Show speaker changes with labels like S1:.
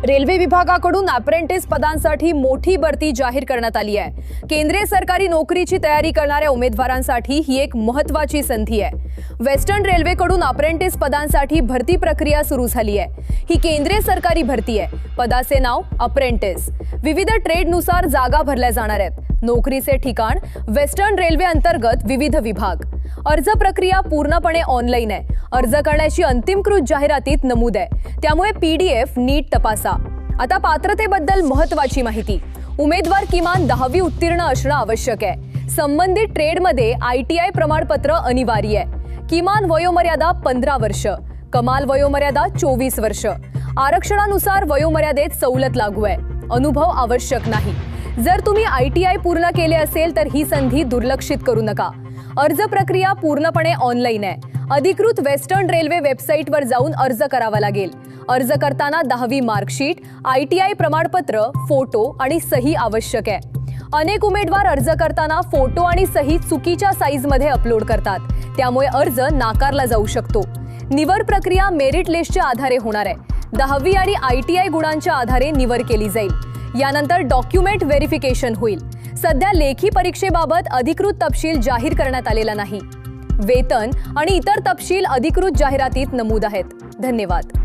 S1: Railway विभागाकडून apprentice पदांसाठी मोठी भरती जाहीर करण्यात आली आहे। केंद्रीय सरकारी नोकरीची तयारी करणाऱ्या उमेदवारांसाठी ही एक महत्त्वाची संधी आहे। वेस्टर्न रेल्वेकडून अप्रेंटिस पदांसाठी भरती प्रक्रिया सुरू झाली आहे। ही केंद्रीय सरकारी भरती आहे। पदाचे नाव अप्रेंटिस। विविध ट्रेडनुसार जागा भरल्या जाणार आहेत। नोकरीचे ठिकाण वेस्टर्न रेल्वे अंतर्गत विविध विभाग। अर्ज प्रक्रिया पूर्णपणे ऑनलाईन आहे। अर्ज करण्याची अंतिमकृत जाहिरातीत नमूद आहे, त्यामुळे PDF नीट तपासा। आता पात्रतेबद्दल महत्त्वाची माहिती। उमेदवार किमान 10वी उत्तीर्ण असणं आवश्यक आहे। संबंधित ट्रेडमध्ये ITI प्रमाणपत्र अनिवार्य आहे। किमान वयोमर्यादा 15 वर्ष, कमाल वयोमर्यादा 24 वर्ष। आरक्षणानुसार वयोमर्यादेत सवलत लागू आहे। अनुभव आवश्यक नाही। जर तुम्ही ITI पूर्ण केले असेल तर ही संधी दुर्लक्षित करू नका। अर्ज प्रक्रिया पूर्णपणे ऑनलाईन आहे। अधिकृत वेस्टर्न रेल्वे वेबसाईटवर जाऊन अर्ज करावा लागेल। अर्ज करताना 10वी मार्कशीट, ITI प्रमाणपत्र, फोटो आणि सही आवश्यक आहे। अनेक उमेदवार अर्ज करताना फोटो आणि सही चुकीच्या साईजमध्ये अपलोड करतात, त्यामुळे अर्ज नाकारला जाऊ शकतो। निवड प्रक्रिया मेरिट लिस्टच्या आधारे होणार आहे। 10वी आणि ITI गुणांच्या आधारे निवड केली जाईल। यानंतर डॉक्युमेंट व्हेरिफिकेशन होईल। सध्या लेखी परीक्षेबाबत अधिकृत तपशील जाहीर करण्यात आलेला नाही। वेतन आणि इतर तपशील अधिकृत जाहिरातीत नमूद आहेत। धन्यवाद।